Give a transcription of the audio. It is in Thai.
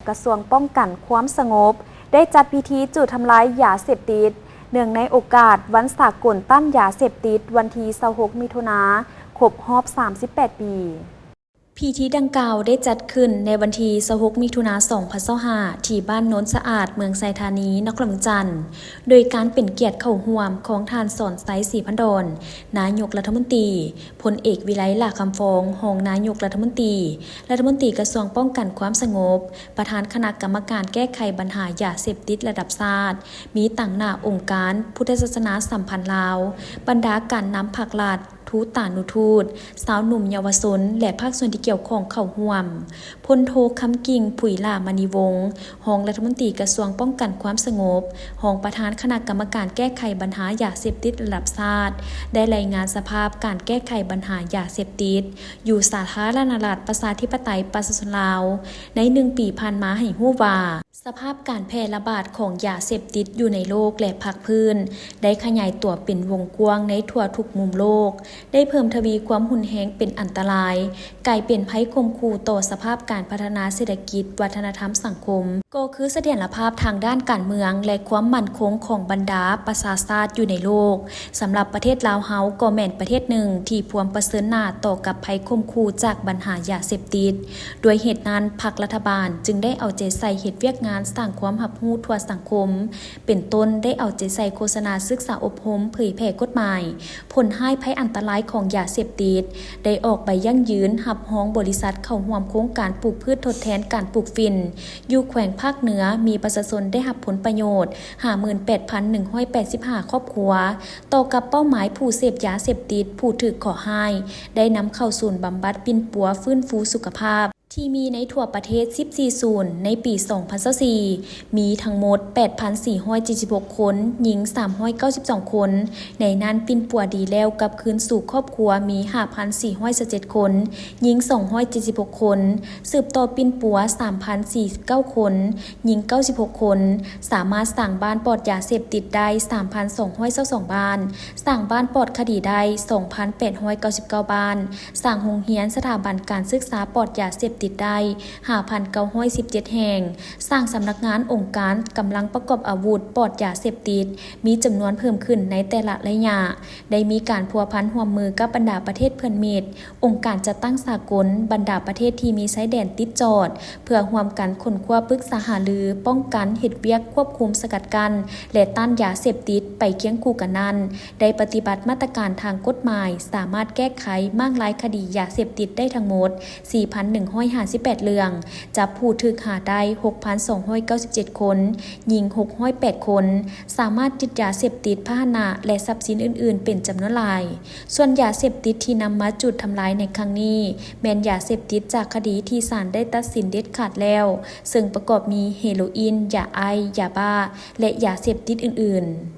กระทรวงป้องกันความสงบได้จัดพิธีจุดทำลายยาเสพติดเนื่องในโอกาสวันสากลต้านยาเสพติดวันที่26 มิถุนายนครบรอบ38 ปีพิธีดังกล่าวได้จัดขึ้นในวันที่26 มิถุนายน 2025ที่บ้านโน้นสะอาดเมืองไซธานีนครหลวงจันทร์โดยการเป็นเกียรติเข้าร่วมของท่านสอนไซศรีพันดรนายกรัฐมนตรีพลเอกวิไลหลาคำฟองรองนายกรัฐมนตรีกระทรวงป้องกันความสงบประธานคณะกรรมการแก้ไขปัญหายาเสพติดระดับชาติมีตั้งหน้าองค์การพุทธศาสนาสัมพันธ์ลาวบรรดาการนำภาครัฐทูตตานุทูตสาวหนุ่มเยาวชนและภาคส่วนที่เกี่ยวข้องเข้าร่วมพลโทคำกิ่งผุยล่ามณีวงศ์รองรัฐมนตรีกระทรวงป้องกันความสงบรองประธานคณะกรรมการแก้ไขปัญหายาเสพติดระดับชาติได้รายงานสภาพการแก้ไขปัญหายาเสพติดอยู่สาธารณรัฐประชาธิปไตยประชาชนลาวใน1 ปีผ่านมาให้รู้ว่าสภาพการแพร่ระบาดของยาเสพติดอยู่ในโลกและภาคพื้นได้ขยายตัวเป็นวงกว้างในทั่วทุกมุมโลกได้เพิ่มทวีความหุนแรงเป็นอันตรายกลายเป็นภัยข่มขู่ต่อสภาพการพัฒนาเศรษฐกิจวัฒนธรรมสังคมก็คือเสถียรภาพทางด้านการเมืองและความมั่นคงของบรรดาประชาชาติอยู่ในโลกสำหรับประเทศลาวเฮาก็แม่นประเทศหนึ่งที่พวมประเสริฐหน้าต่อกับภัยข่มขู่จากปัญหายาเสพติดโดยเหตุนั้นพรรครัฐบาลจึงได้เอาใจใส่เฮ็ดเวียกงานสร้างความรับรู้ทั่วสังคมเป็นต้นได้เอาใจใส่โฆษณาศึกษาอบรมเผยแพร่กฎหมายผลให้ภัยอันตรายของยาเสพติดได้ออกใบยั่งยืนรับรองบริษัทเข้าร่วมโครงการปลูกพืชทดแทนการปลูกฝิ่นอยู่แขวงภาคเหนือมีประชาชนได้รับผลประโยชน์ 58,185 ครอบครัวต่อกับเป้าหมายผู้เสพยาเสพติดผู้ถูกขอให้ได้นำเข้าศูนย์บำบัดปิ่นปัวฟื้นฟูสุขภาพที่มีในทั่วประเทศ 14 ศูนย์ในปี 2024มีทั้งหมด 8,476 คนหญิง 392 คนในนั้นปิ่นปัวดีแล้วกับคืนสู่ครอบครัวมี 5,417 คนหญิง 276 คนสืบต่อปิ่นปัว 3,049 คนหญิง 96 คนสามารถสร้างบ้านปลอดยาเสพติดได้ 3,222 บ้านสร้างบ้านปลอดคดีได้ 2,899 บ้านสร้างโรงเรียนสถาบันการศึกษาปลอดยาเสพติดได้ 5,917 แห่งสร้างสำนักงานองค์การกำลังประกอบอาวุธปลอดยาเสพติดมีจำนวนเพิ่มขึ้นในแต่ละระยะได้มีการพัวพันร่วมมือกับบรรดาประเทศเพื่อนมิตรองค์การจัดตั้งสากลบรรดาประเทศที่มีชายแดนติดจอดเพื่อร่วมกันค้นคว้าปรึกษาหารือป้องกันเฮ็ดเวียกควบคุมสกัดกั้นและต้านยาเสพติดไปเคียงคู่กันนั้นได้ปฏิบัติมาตรการทางกฎหมายสามารถแก้ไขมากหลายคดียาเสพติดได้ทั้งหมด 4,158 เรื่องจับผู้ถูกหาได้ 6,297 คนยิง608 คนสามารถยึดยาเสพติดพาหนะและทรัพย์สินอื่นๆเป็นจำนวนหลายส่วนยาเสพติดที่นำมาจุดทำลายในครั้งนี้แม้นยาเสพติดจากคดีที่ศาลได้ตัดสินเด็ดขาดแล้วซึ่งประกอบมีเฮโรอีนยาไอซ์ยาบ้าและยาเสพติดอื่นๆ